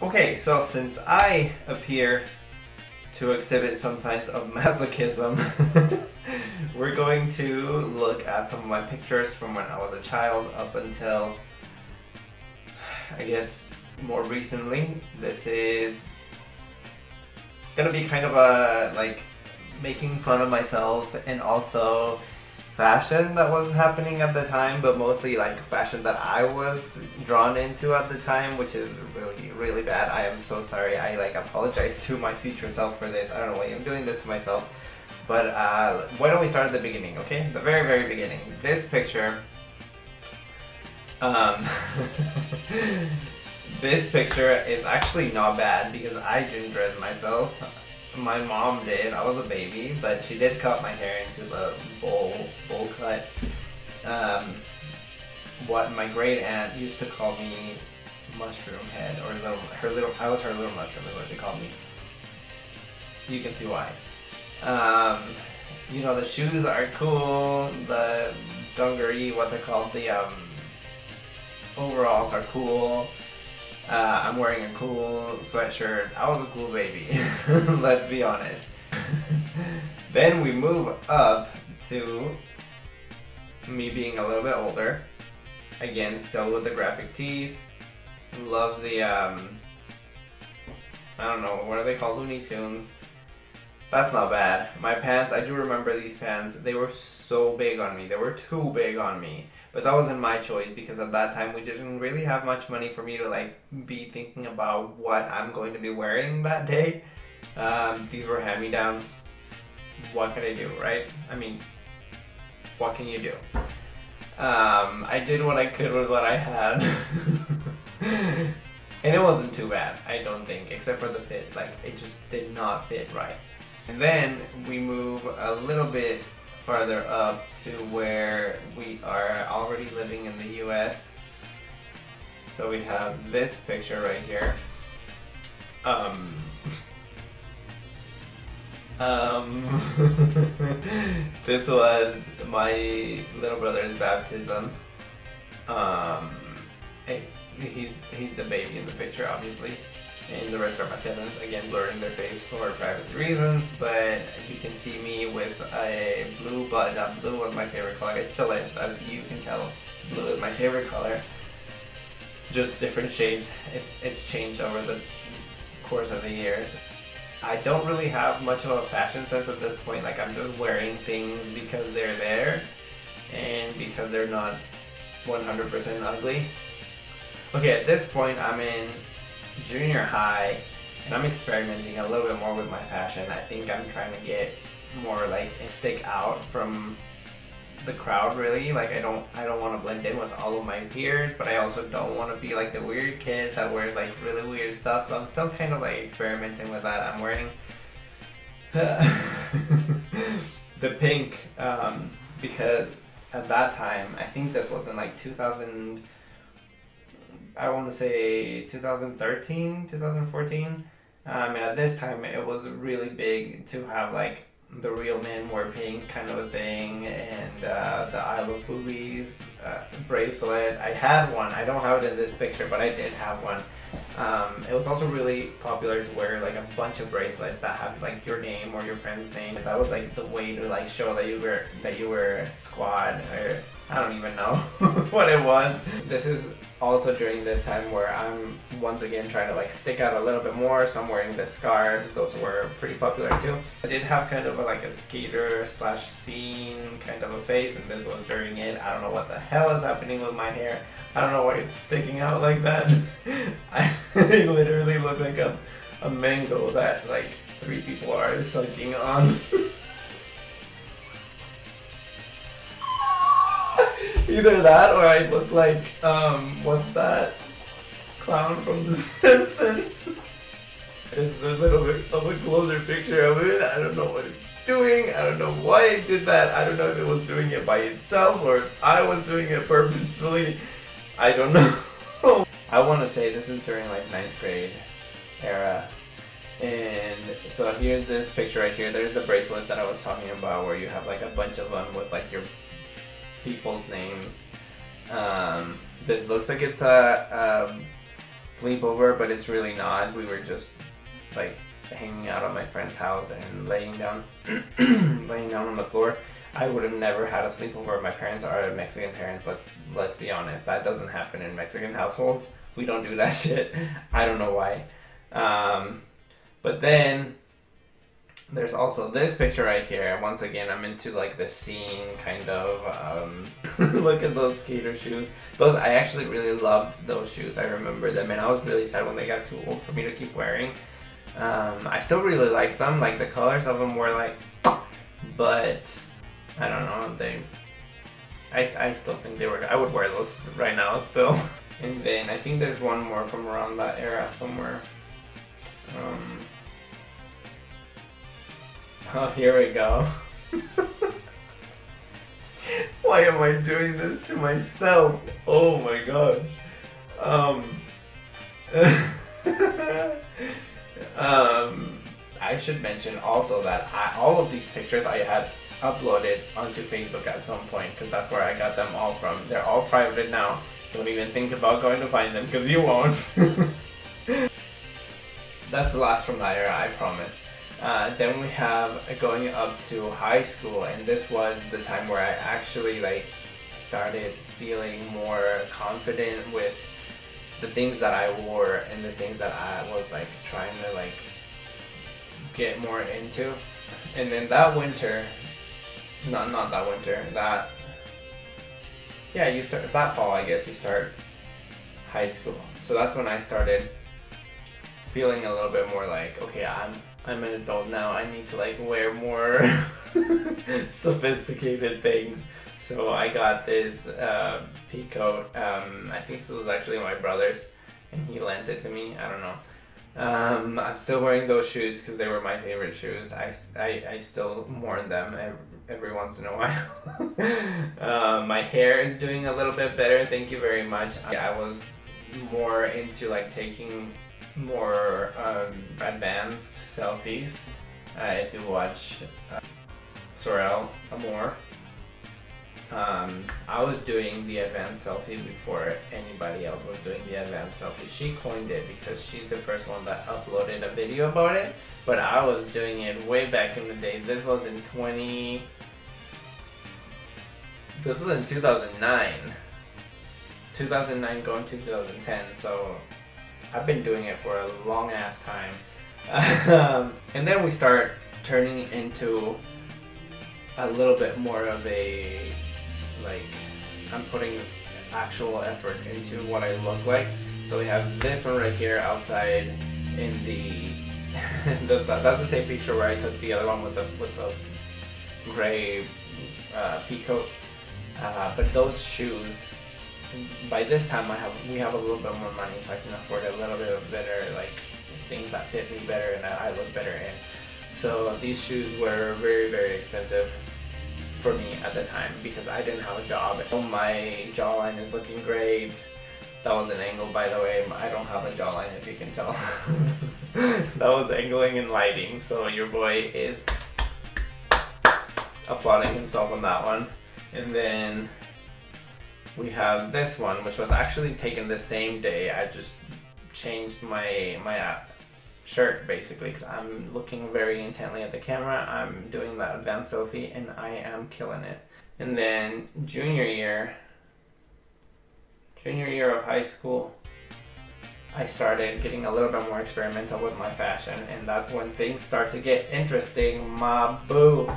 Okay, so since I appear to exhibit some signs of masochism, we're going to look at some of my pictures from when I was a child up until, I guess, more recently. This is gonna be kind of a, like, making fun of myself and also fashion that was happening at the time, but mostly like fashion that I was drawn into at the time, which is really, really bad. I am so sorry. I apologize to my future self for this. I don't know why I'm doing this to myself, but why don't we start at the beginning, okay? The very, very beginning. This picture, this picture is actually not bad because I didn't dress myself. My mom did. I was a baby, but she did cut my hair into the bowl cut. What my great aunt used to call me, mushroom head, or I was her little mushroom is what she called me. You can see why. You know, the shoes are cool. The dungaree, what's it called? The overalls are cool. I'm wearing a cool sweatshirt. I was a cool baby, let's be honest. Then we move up to me being a little bit older. Again, still with the graphic tees. Love the, I don't know, what are they called? Looney Tunes. That's not bad. My pants, I do remember these pants. They were so big on me. They were too big on me. But that wasn't my choice because at that time we didn't really have much money for me to like be thinking about what I'm going to be wearing that day. These were hand-me-downs. What could I do, right? I mean, what can you do? I did what I could with what I had. And it wasn't too bad, I don't think, except for the fit. Like, it just did not fit right. And then we move a little bit farther up to where we are already living in the US. So we have this picture right here. This was my little brother's baptism. He's the baby in the picture, obviously. And the rest are my cousins, again blurring their face for privacy reasons, but you can see me with a blue button up. Blue was my favorite color. It still is, as you can tell. Blue is my favorite color. Just different shades. It's changed over the course of the years. I don't really have much of a fashion sense at this point. Like, I'm just wearing things because they're there and because they're not 100% ugly. Okay, at this point I'm in junior high and I'm experimenting a little bit more with my fashion. I think I'm trying to get more like stick out from the crowd, really. Like, I don't want to blend in with all of my peers, but I also don't want to be like the weird kid that wears like really weird stuff. So I'm still kind of like experimenting with that. I'm wearing the pink because at that time, I think this was in like 2000, I want to say 2013, 2014. And at this time it was really big to have like the real men wear pink kind of a thing, and the I love boobies bracelet. I had one. I don't have it in this picture, but I did have one. It was also really popular to wear like a bunch of bracelets that have like your name or your friend's name. That was like the way to like show that you were squad, or I don't even know what it was. This is also during this time where I'm once again trying to like stick out a little bit more, so I'm wearing the scarves. Those were pretty popular too. I did have kind of like a skater slash scene kind of a face, and this was during it. I don't know what the hell is happening with my hair. I don't know why it's sticking out like that. I literally look like a mango that like 3 people are sucking on. Either that or I look like, what's that clown from The Simpsons? This is a little bit of a closer picture of it. I don't know what it's doing. I don't know why it did that. I don't know if it was doing it by itself or if I was doing it purposefully. I don't know. I want to say this is during like 9th grade era. And so here's this picture right here. There's the bracelets that I was talking about where you have like a bunch of them with like your people's names. This looks like it's a sleepover, but it's really not. We were just like hanging out at my friend's house and laying down on the floor. I would have never had a sleepover. My parents are Mexican parents. Let's be honest. That doesn't happen in Mexican households. We don't do that shit. I don't know why. But then there's also this picture right here. Once again, I'm into like the scene kind of. Look at those skater shoes. Those, I actually really loved those shoes. I remember them, and I was really sad when they got too old for me to keep wearing. I still really like them. Like the colors of them were like, but I don't know. I still think they were. I would wear those right now still. And then I think there's one more from around that era somewhere. Oh, here we go. Why am I doing this to myself? Oh my gosh. I should mention also that all of these pictures I had uploaded onto Facebook at some point, because that's where I got them all from. They're all private now. Don't even think about going to find them, because you won't. That's the last from that era, I promise. Then we have going up to high school, and this was the time where I actually like started feeling more confident with the things that I wore and the things that I was like trying to like get more into. And then that winter, not that winter, that fall, I guess, you start high school. So that's when I started feeling a little bit more like, okay, I'm an adult now. I need to like wear more sophisticated things. So I got this pea coat. I think this was actually my brother's, and he lent it to me. I don't know. I'm still wearing those shoes because they were my favorite shoes. I still mourn them every once in a while. My hair is doing a little bit better. Thank you very much. I was more into like taking more advanced selfies. If you watch Sorel Amor, I was doing the advanced selfie before anybody else was doing the advanced selfie. She coined it because she's the first one that uploaded a video about it, but I was doing it way back in the day. This was in 2009. 2009 going to 2010, so I've been doing it for a long ass time. And then we start turning into a little bit more of a, like, I'm putting actual effort into what I look like. So we have this one right here outside in the, that's the same picture where I took the other one with the gray pea coat. But those shoes, by this time we have a little bit more money, so I can afford a little bit of better, like, things that fit me better and that I look better in. So these shoes were very, very expensive for me at the time because I didn't have a job. Oh, my jawline is looking great. That was an angle, by the way. I don't have a jawline, if you can tell. That was angling and lighting, so your boy is applauding himself on that one. And then we have this one, which was actually taken the same day. I just changed my shirt basically because I'm looking very intently at the camera. I'm doing that advanced selfie and I am killing it. And then junior year of high school, I started getting a little bit more experimental with my fashion, and that's when things start to get interesting, my boo.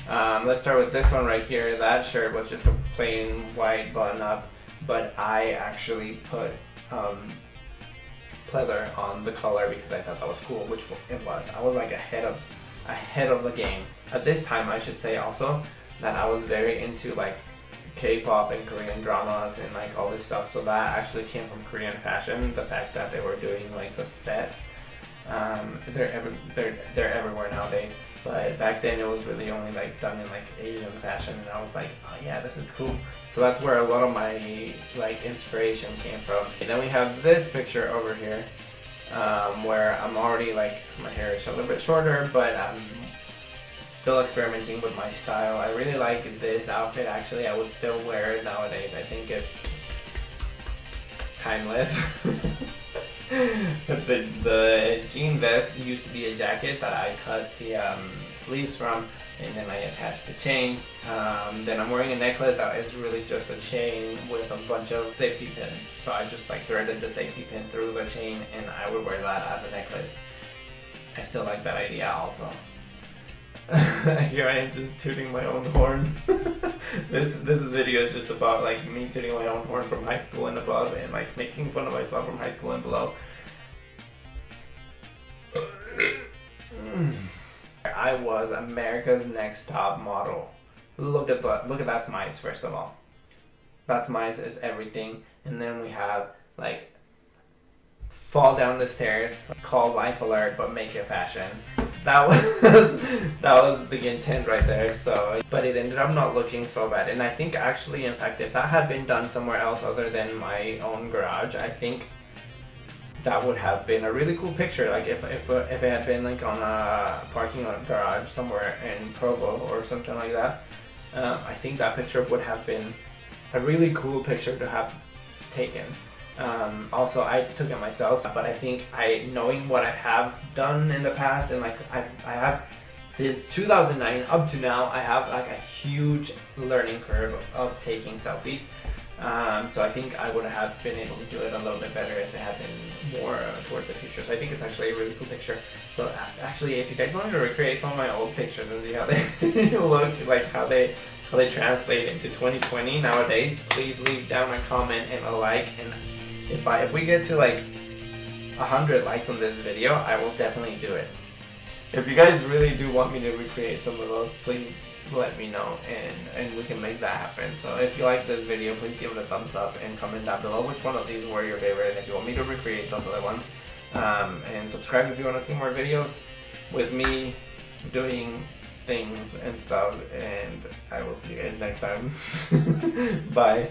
Let's start with this one right here. That shirt was just a plain white button up, but I actually put pleather on the collar because I thought that was cool, which it was. I was like ahead of the game. At this time, I should say also that I was very into like K-pop and Korean dramas and like all this stuff, so that actually came from Korean fashion. The fact that they were doing like the sets, they're everywhere nowadays, but back then it was really only like done in like Asian fashion, and I was like, oh yeah, this is cool. So that's where a lot of my like inspiration came from. And then we have this picture over here, where I'm already like, my hair is a little bit shorter, but I'm still experimenting with my style. I really like this outfit. Actually, I would still wear it nowadays. I think it's timeless. The jean vest used to be a jacket that I cut the sleeves from, and then I attached the chains. Then I'm wearing a necklace that is really just a chain with a bunch of safety pins. So I just like threaded the safety pin through the chain, and I would wear that as a necklace. I still like that idea also. Here I am just tooting my own horn. This video is just about like me tooting my own horn from high school and above, and like making fun of myself from high school and below. I was America's Next Top Model. Look at that Smize, first of all. That Smize is everything. And then we have like fall down the stairs, call life alert, but make it fashion. That was the intent right there. So, but it ended up not looking so bad. And I think actually, in fact, if that had been done somewhere else other than my own garage, I think that would have been a really cool picture. Like if it had been like on a parking lot garage somewhere in Provo or something like that, I think that picture would have been a really cool picture to have taken. Also, I took it myself, but I think knowing what I have done in the past, and like I have since 2009 up to now, I have like a huge learning curve of taking selfies. So I think I would have been able to do it a little bit better if it had been more towards the future. So I think it's actually a really cool picture. So actually, if you guys wanted to recreate some of my old pictures and see how they look, like how they translate into 2020 nowadays, please leave down a comment and a like. And if we get to like 100 likes on this video, I will definitely do it. If you guys really do want me to recreate some of those, please let me know, and we can make that happen. So if you like this video, please give it a thumbs up and comment down below which one of these were your favorite, and if you want me to recreate those other ones. And subscribe if you want to see more videos with me doing things and stuff, and I will see you guys next time. Bye.